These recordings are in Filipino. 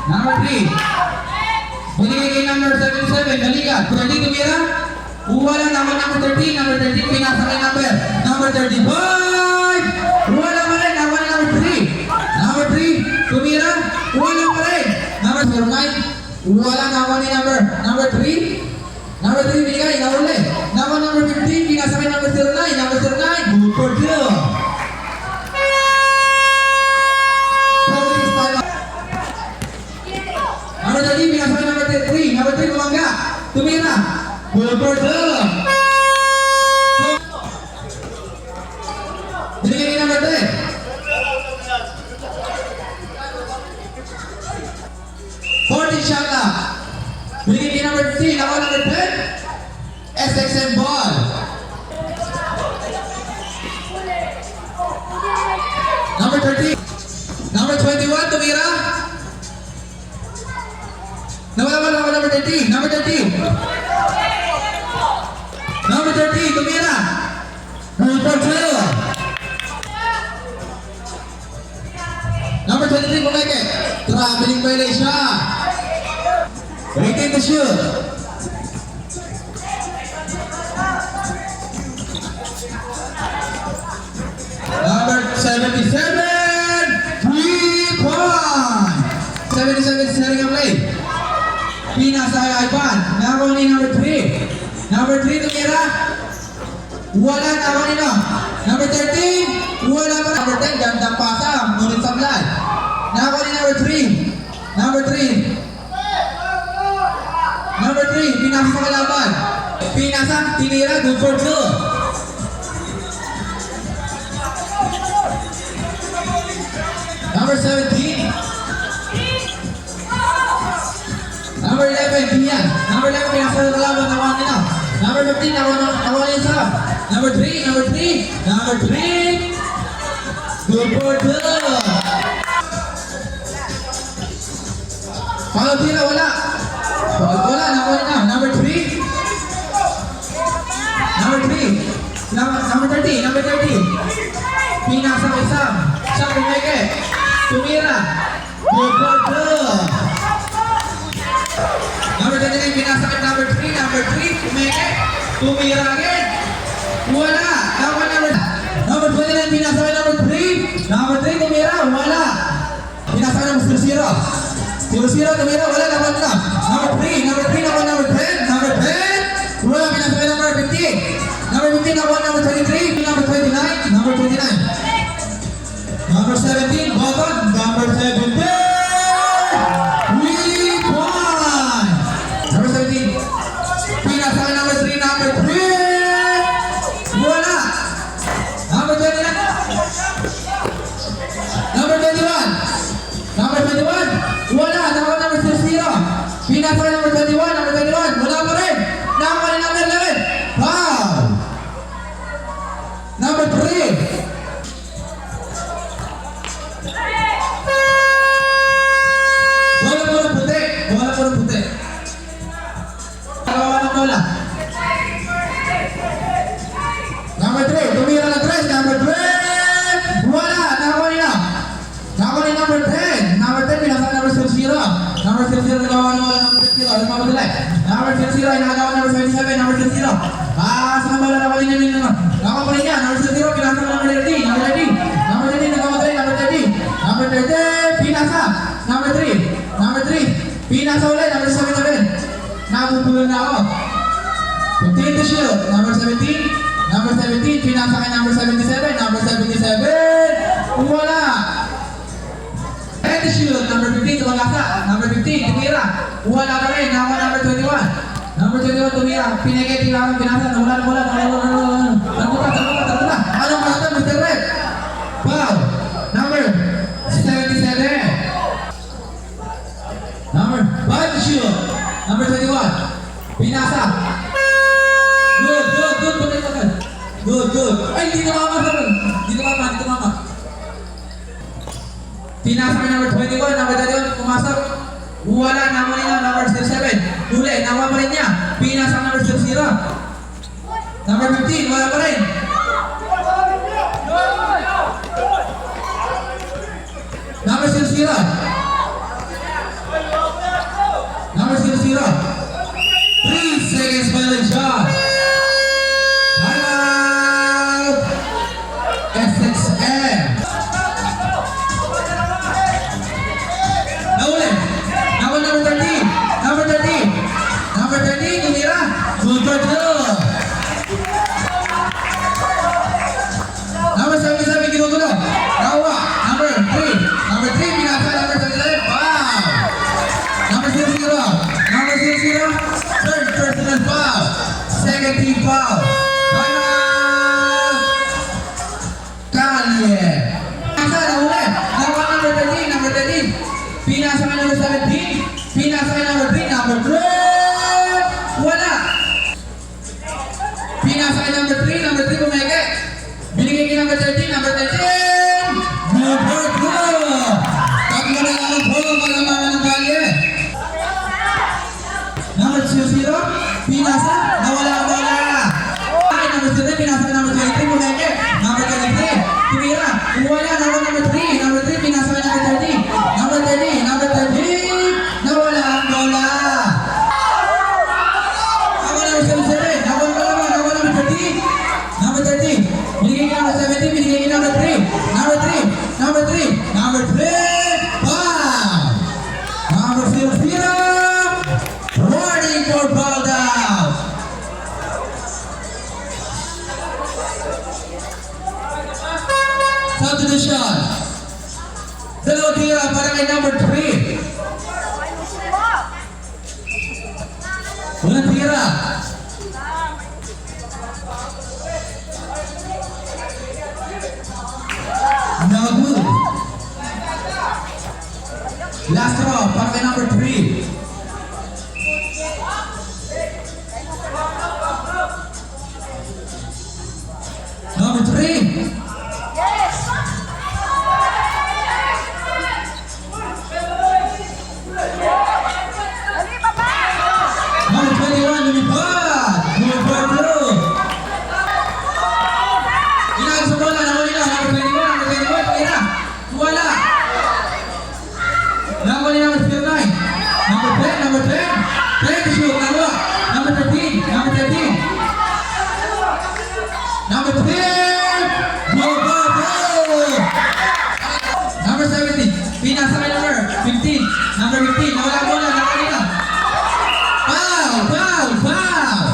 Number 3. Binigay kay number 77. Balikan. 30 tumira. Wala naman number 13. Number 13 pinasa kay number 35. Wala pa rin. Naman na number 3. Number 3 tumira. Wala pa rin. Number 09. Wala naman ni number 3. Number 3 binigay. Nauli. Naman number 15. Pinasa kay number 09. Number 09. Good for 2. Number 30, pinasa kay number 3. Number 3, bumangga. Tumira. Good for 2. Binigay kay number 10. 40 shot up. Binigay kay number 3. Ako number 10. SXM ball. Number 30. Number 21, tumira. Nawala number 30. Number 30. Number 30, tumira. Number 2. Number 23, bumeke. Traveling violation. Retain the shoot. Number 77, 3 point. 77 setting up play. Pinasa kay Ivan. Nakuha ni number 3. Number 3 tumira. Wala nakuha ni number 13. Wala pa. Number 10 gandang pasa. Ngunit sablay. Nakuha ni number 3. Number 3. Number 3 pinasa sa kalaban. Pinasa tinira. Good for 2. Number 17. Number 11, Pian. Number 11, pinasa sa kalaban. Nakuha nila. Number 15, nakuha niya sa. Number 3. Number 3. Good for 2. Follow tira, wala. Wala, nakuha niya. Number 3. Number 3. Number 30. Number 30. Pinasa kay Sam. Sam, pumeke. Tumira. Good for 2. Number 29, pinasa kay number 3. Number 3, tumeke. Tumira again. Wala. Number 29, pinasa kay number 3. Number 3, tumira. Wala. Pinasa kay number 0. 0, tumira. Wala. Number 3. Number 3, nakuha number 10. Number 10. Wala. Pinasa kay number 15. Number 15, nakuha number 23. Number 29. Number 29. Number 17, button. Number 17. Pinasa kay number 21, number 21, wala pa rin. Nakuha ni number 11. Foul. Number 3. Bola puro puti. Bola puro puti. Nakawa ng bola. Number 3, tumira na 3. Number 3. Wala. Nakuha ni number 10. Number 10, pinasa number 0. Number 0, nagawa na wala number 0. Alam mo ba dali? Number 0, ay nakagawa number 77. Number 0. Saan ba na nakalin niya nila? Nakawa pa rin niya. Number 0, pinasa number 30. Number 30. Number 30, nagawa tayo. Number 30. Number 30, pinasa. Number 3. Number 3. Pinasa ulit. Number 77. Nabubulan na ako. Continue to shoot. Number 17. Number 17, pinasa kay number 77. Number 77. Wala. To shoot. Number 15, tumagasa. Number 15, tumira. Wala pa rin. Nakuha number 21. Number 21, tumira. Pinagay, tira, pinasa. Wala. Tarbuta. Anong pasatan, Mr. Red? Foul. Number 77. Number 5 to shoot. Number 21. Pinasa. Good. Good. Ay, hindi tumama. Pinasa kay number 21, number 31, pumasok. Wala, nakuha niya number 7. Huli, nakuha pa rin niya. Pinasa number 0. Number 15, wala pa rin. Number 0. Valle. Pinasa, nahuli. Nakuha number 13, number 13. Pinasa kay number 17. Pinasa kay number 3, number 3. Wala. Pinasa kay number 3, number 3 pumeke. Binigay kay number 13, number 13. Number 2. Tatlo na lang ang polo para mga ng Valle. Number 0, pinasa, nawala ang bola. Ay, number 7, pinasa kay number 23, pumeke. Number 23, tumira. Wala, number 3, number 3, pinasa kay number 30. Number 30, number 30, nawala ang bola. Ako number 77, nawala ang bola, nawala number 30. Number 30, binigay kay number 17, binigay kay number 3. Number 3, number 3, number 3, foul. Number 0, warning for ball down. Substitution. Dalawa tira para kay number 3. Unang tira. Nagu. Last throw para kay number 3. Number 3. Number 21, lumipad. Number 2. Inaagos sa bola, nahuli na. Number 21, number 21, tira. Wala. Nahuli number 09. Number 10, number 10. 10 to shoot, nakuha. Number 13, number 13. Number 10. Go, go, go. Number 17. Pinasa kay number 15. Number 15. Nawala ang bola, nahuli na. Foul! Foul! Foul!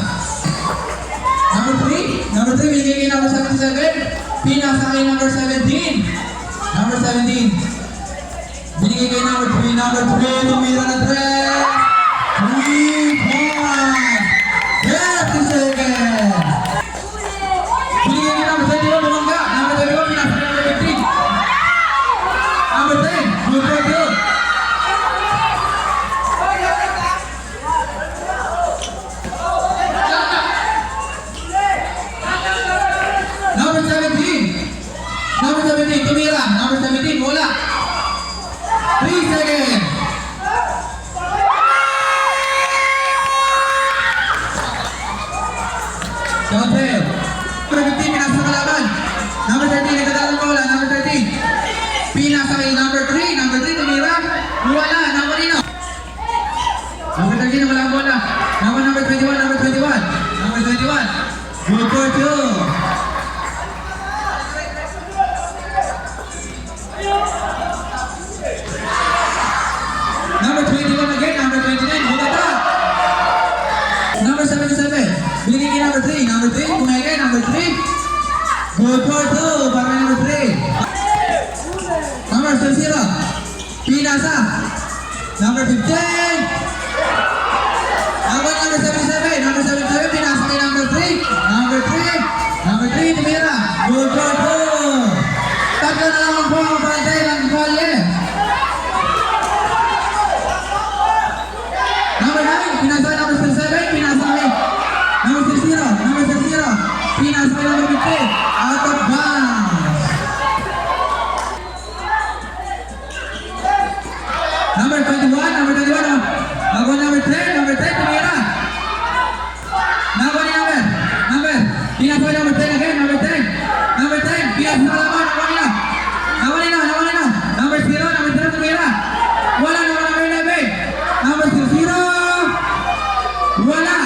Number 3. Number 3, binigay kay number 77. Pinasa kay number 17. Number 17. Binigay kay number 3. Number 3, tumira ng 3. 3 points! 30 seconds! Binigay kay number 21, bumangga. Number 21, pinasa kay number 15. Number 10, number 2. Number 17. Number 17, tumira. Number 17, wala. 3 seconds. Counter. Number 15, pinasa sa kalaban. Number 13, nagkatala ng bola. Number 13. Pinasa kay number 3. Number 3, tumira. Wala. Number 9. Number 13, wala ang bola. Number 21, number 21. Number 21. Good for 2. Number 21 again, number 29, bumata. Number 77, binigay kay number 3. Number 3, bumigay, number 3. Good for 2, para kay number 3. Number 0, pinasa. Number 15. Number 77, number 77, pinasa kay number 3. Number 3, number 3, tumira. Good for 2. Tatlo na lang po ang pantay ng Valle. Number 9, pinasa number 7, pinasa kay number 0, number 0, pinasa kay number 15, out of bounds. Number 21, number 21, number 3, number 10, tumira. Number, pinasa kay number 10 again, number 10, number 10, pinasa sa kalaban, nawali na. Number 0, tumira. Wala, number 11, number 0, wala.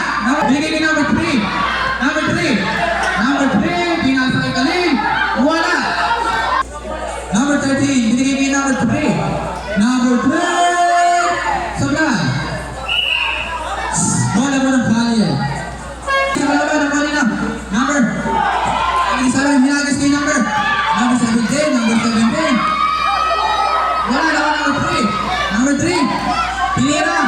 Binigay kay number 3. Number 3. Number 3. Pinasa kay Kalim. Wala. Number 13. Binigay kay number 3. Number 3. Sablan. Bola mo ng Valle. Kalaban ng Valle na. Number. Ang isa lang hinagas kay number. Number 17. Number 17. Wala. Number 3. Number 3. Pinira.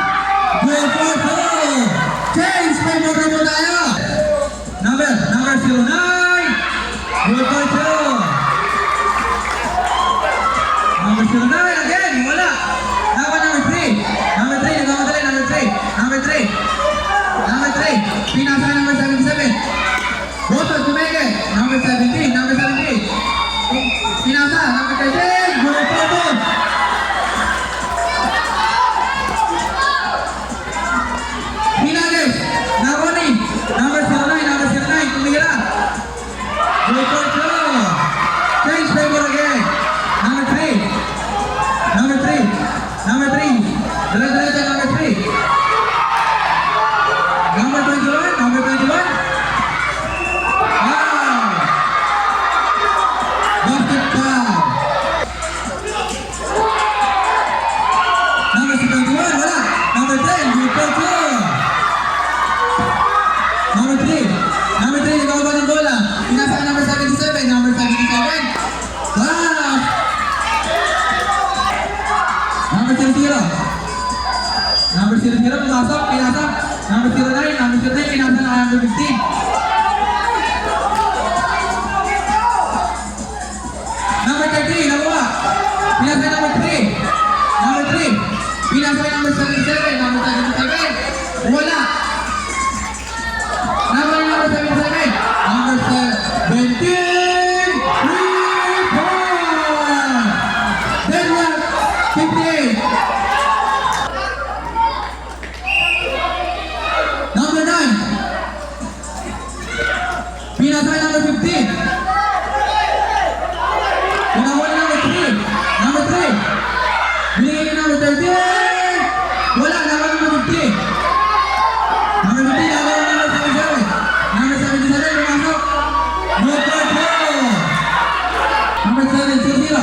Good for 2. Change, may motor mo tayo. Number 09. Good for 2. number 15. Number 13, nakuha. Pinasay number 3. Number 3. Pinasay number 77. Number 77. Wala. Number 77. Number 17. 3 points. Then left 58. Number 9. Pinasay number 15. Pinawala number 3. Number 3. Binigay niya number 13. Wala, naman number 15. Number 15, naman number 77. Number 77, pumasok. Number 4. Number 7, 0.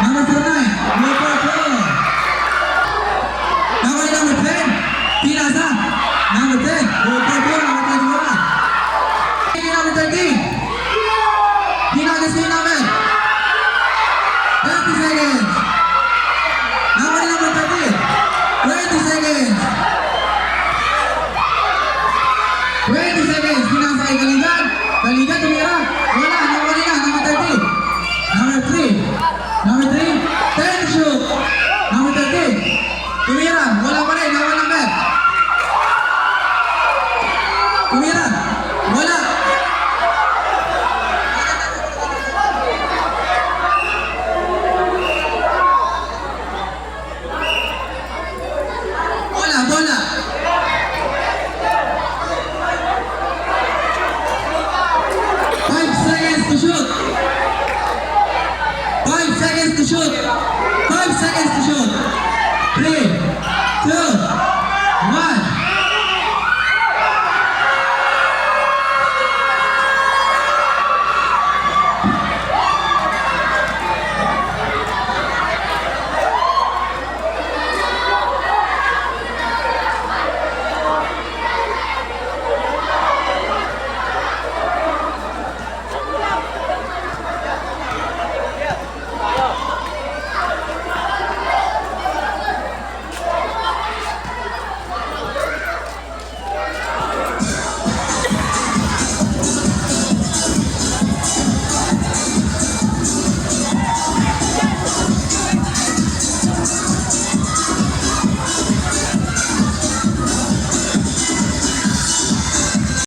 Number 9, number 4. Number 10, pinasa. Number 10, number 4, number 21. Number 13. Ginagasin namin.